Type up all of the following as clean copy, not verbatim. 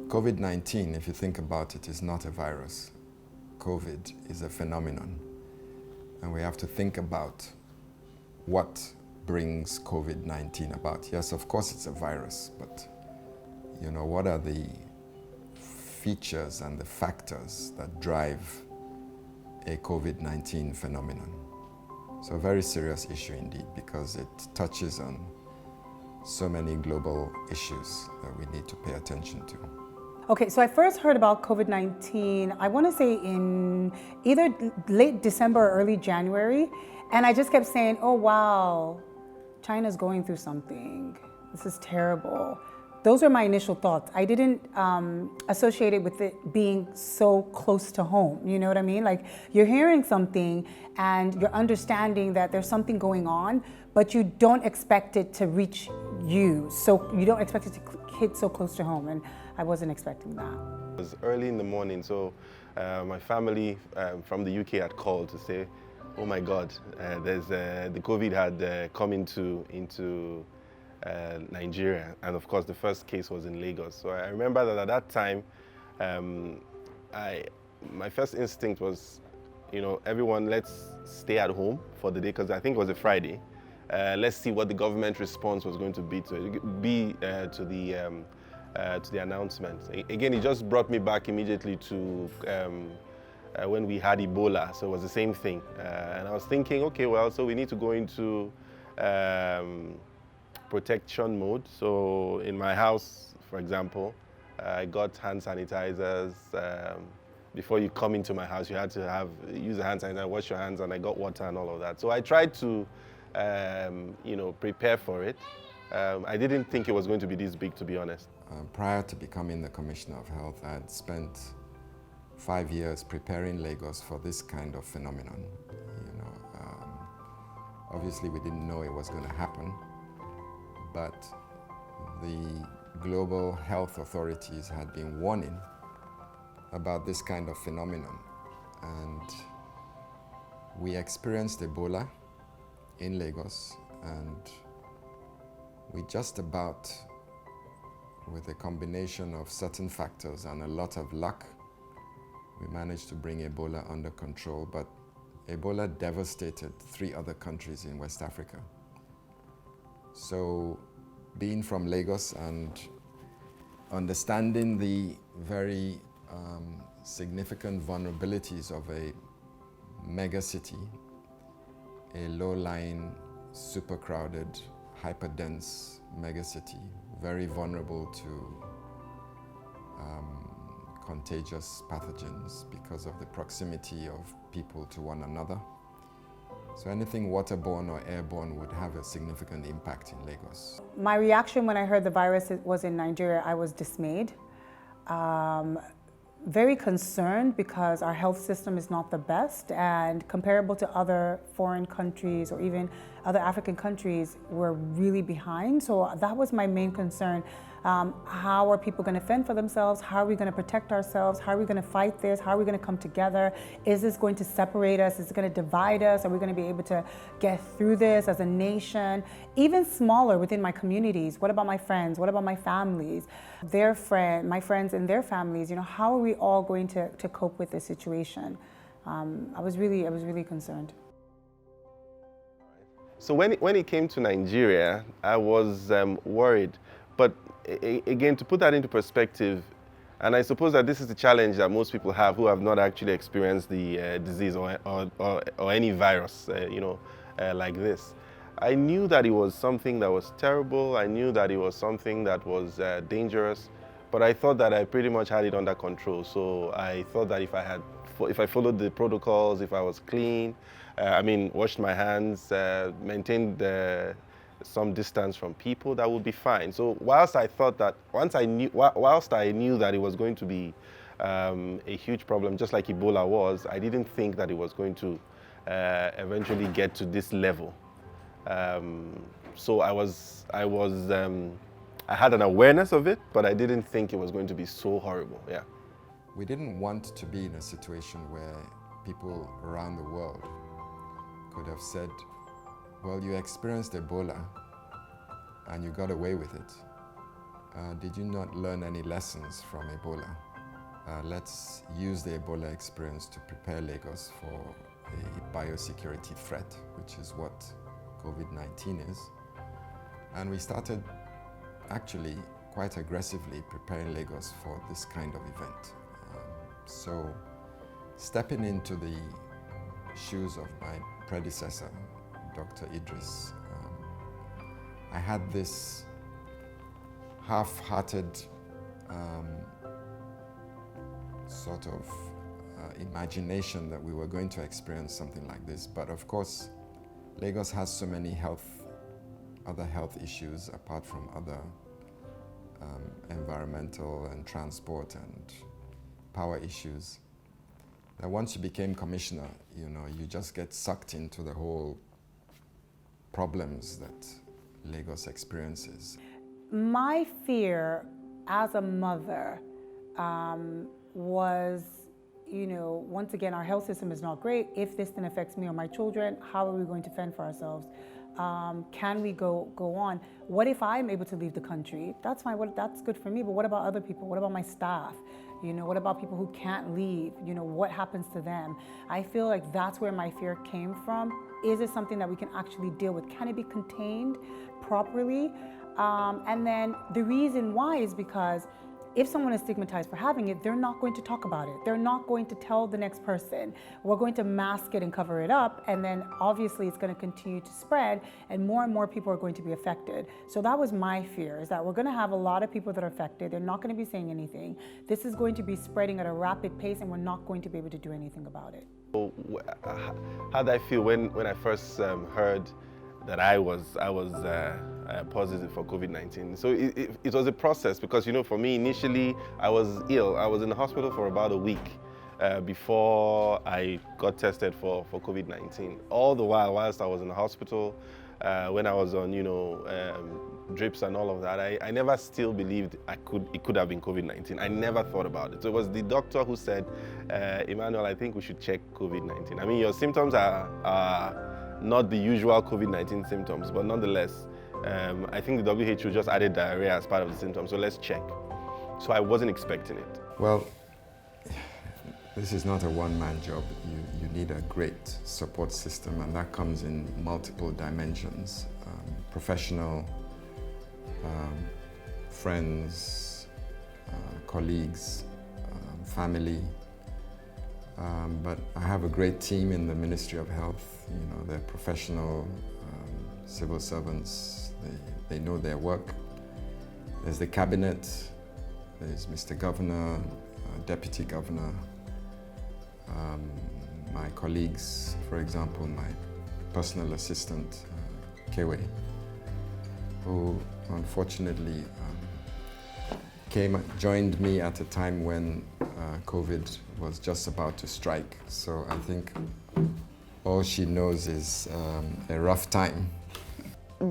COVID-19, if you think about it, is not a virus. COVID is a phenomenon. And we have to think about what brings COVID-19 about. Yes, of course it's a virus, but what are the features and the factors that drive a COVID-19 phenomenon? So a very serious issue indeed, because it touches on so many global issues that we need to pay attention to. Okay, so I first heard about COVID-19, I want to say in either late December or early January, and I just kept saying, oh wow, China's going through something. This is terrible. Those were my initial thoughts. I didn't associate it with it being so close to home. You know what I mean? Like, you're hearing something and you're understanding that there's something going on, but you don't expect it to reach you. So you don't expect it to hit so close to home. And I wasn't expecting that. It was early in the morning, so my family from the UK had called to say, oh my God, the COVID had come into Nigeria, and of course the first case was in Lagos. So I remember that at that time, my first instinct was, everyone, let's stay at home for the day, because I think it was a Friday. Let's see what the government response was going to be to the announcement. Again, it just brought me back immediately to when we had Ebola, so it was the same thing. And I was thinking, okay, well, so we need to go into protection mode. So in my house, for example, I got hand sanitizers. Before you come into my house, you had to use a hand sanitizer, wash your hands, and I got water and all of that. So I tried to, prepare for it. I didn't think it was going to be this big, to be honest. Prior to becoming the Commissioner of Health, I had spent 5 years preparing Lagos for this kind of phenomenon. Obviously we didn't know it was going to happen, but the global health authorities had been warning about this kind of phenomenon. And we experienced Ebola in Lagos, and we just about, with a combination of certain factors and a lot of luck, we managed to bring Ebola under control, but Ebola devastated 3 other countries in West Africa. So being from Lagos and understanding the very significant vulnerabilities of a mega city, a low-lying, super crowded, hyper-dense mega city, very vulnerable to contagious pathogens because of the proximity of people to one another. So anything waterborne or airborne would have a significant impact in Lagos. My reaction when I heard the virus was in Nigeria, I was dismayed. Very concerned, because our health system is not the best, and comparable to other foreign countries or even other African countries, we're really behind. So that was my main concern. How are people going to fend for themselves? How are we going to protect ourselves? How are we going to fight this? How are we going to come together? Is this going to separate us? Is it going to divide us? Are we going to be able to get through this as a nation? Even smaller within my communities. What about my friends? What about my families? My friends and their families. How are we all going to cope with this situation? I was really concerned. So when it came to Nigeria, I was worried. But again, to put that into perspective, and I suppose that this is the challenge that most people have who have not actually experienced the disease or any virus, like this. I knew that it was something that was terrible. I knew that it was something that was dangerous, but I thought that I pretty much had it under control. So I thought that if I followed the protocols, if I was clean, washed my hands, maintained some distance from people, that would be fine. So whilst I thought that, whilst I knew that it was going to be a huge problem, just like Ebola was, I didn't think that it was going to eventually get to this level. So I had an awareness of it, but I didn't think it was going to be so horrible. Yeah. We didn't want to be in a situation where people around the world could have said, well, you experienced Ebola and you got away with it. did you not learn any lessons from Ebola? Let's use the Ebola experience to prepare Lagos for a biosecurity threat, which is what COVID-19 is. And we started actually quite aggressively preparing Lagos for this kind of event. So stepping into the shoes of my predecessor, Dr. Idris, I had this half-hearted sort of imagination that we were going to experience something like this. But of course, Lagos has so many other health issues apart from other environmental and transport and power issues, that once you became commissioner, you just get sucked into the whole problems that Lagos experiences. My fear as a mother was, once again, our health system is not great. If this then affects me or my children, how are we going to fend for ourselves? Can we go on? What if I'm able to leave the country? That's fine, that's good for me, but what about other people? What about my staff? What about people who can't leave? What happens to them? I feel like that's where my fear came from. Is it something that we can actually deal with? Can it be contained properly? And then the reason why is because if someone is stigmatized for having it, they're not going to talk about it. They're not going to tell the next person. We're going to mask it and cover it up, and then obviously it's going to continue to spread, and more people are going to be affected. So that was my fear, is that we're going to have a lot of people that are affected. They're not going to be saying anything. This is going to be spreading at a rapid pace, and we're not going to be able to do anything about it. How did I feel when I first heard that I was positive for COVID-19? So it was a process, because for me initially I was ill. I was in the hospital for about a week before I got tested for COVID-19. All the whilst I was in the hospital, when I was on drips and all of that, I never still believed it could have been COVID-19. I never thought about it. So it was the doctor who said, Emmanuel, I think we should check COVID-19. I mean, your symptoms are not the usual COVID-19 symptoms, but nonetheless, I think the WHO just added diarrhea as part of the symptoms, so let's check. So I wasn't expecting it. Well, this is not a one-man job. You need a great support system, and that comes in multiple dimensions. Professional, friends, colleagues, family. But I have a great team in the Ministry of Health. They're professional civil servants. They know their work. There's the cabinet. There's Mr. Governor, Deputy Governor, my colleagues, for example, my personal assistant, Kewe, who unfortunately joined me at a time when COVID was just about to strike. So I think all she knows is a rough time.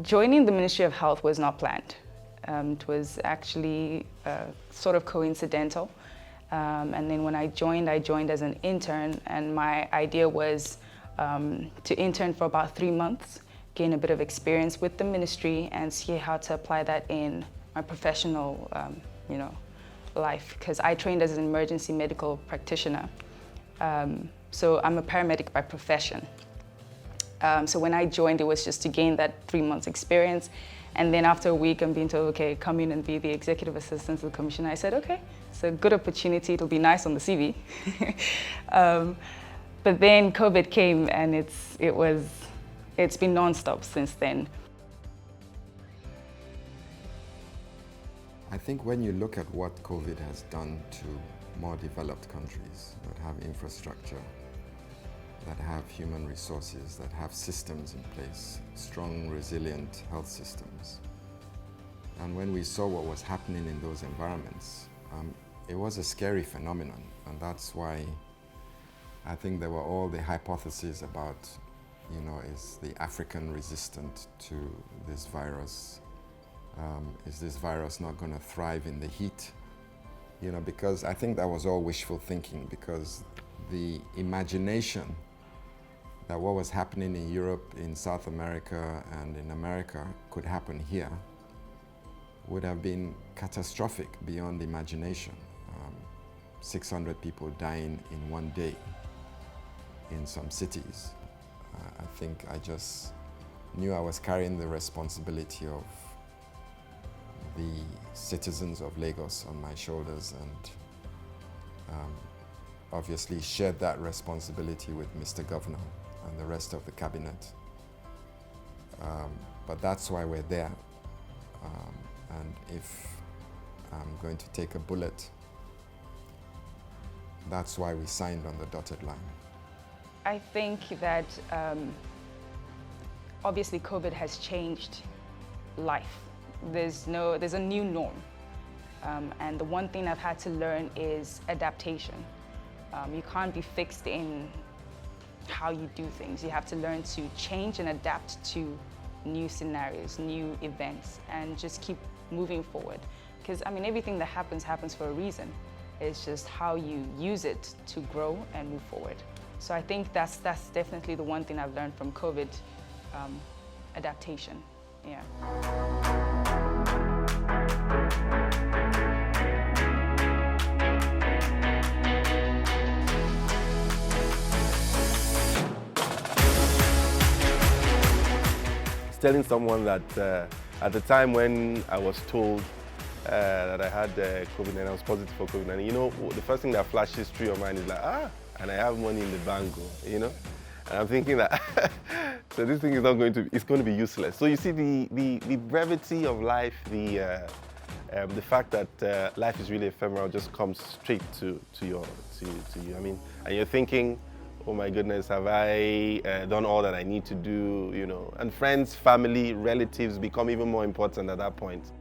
Joining the Ministry of Health was not planned. It was actually sort of coincidental. And then when I joined as an intern, and my idea was to intern for about 3 months, gain a bit of experience with the ministry and see how to apply that in my professional life, because I trained as an emergency medical practitioner. So I'm a paramedic by profession. So when I joined, it was just to gain that 3 months experience. And then after a week, I'm being told, okay, come in and be the executive assistant to the commissioner. I said, okay, it's a good opportunity. It'll be nice on the CV. But then COVID came, and it's been nonstop since then. I think when you look at what COVID has done to more developed countries that have infrastructure, that have human resources, that have systems in place, strong, resilient health systems. And when we saw what was happening in those environments, it was a scary phenomenon. And that's why I think there were all the hypotheses about, is the African resistant to this virus? Is this virus not going to thrive in the heat? Because I think that was all wishful thinking, because the imagination that what was happening in Europe, in South America, and in America could happen here would have been catastrophic beyond imagination. 600 people dying in one day in some cities. I think I just knew I was carrying the responsibility of the citizens of Lagos on my shoulders, and obviously shared that responsibility with Mr. Governor and the rest of the cabinet. But that's why we're there. And if I'm going to take a bullet, that's why we signed on the dotted line. I think that obviously COVID has changed life. There's a new norm. And the one thing I've had to learn is adaptation. You can't be fixed in how you do things. You have to learn to change and adapt to new scenarios, new events, and just keep moving forward. Because I mean, everything that happens for a reason. It's just how you use it to grow and move forward. So I think that's definitely the one thing I've learned from COVID, adaptation, yeah. Telling someone that at the time when I was told that I had COVID and I was positive for COVID, and you know, the first thing that flashes through your mind is like, and I have money in the bank, you know? And I'm thinking that, so this thing is not going to, it's going to be useless. So you see the brevity of life, the fact that life is really ephemeral just comes straight to you. I mean, and you're thinking, oh my goodness, have I done all that I need to do, you know? And friends, family, relatives become even more important at that point.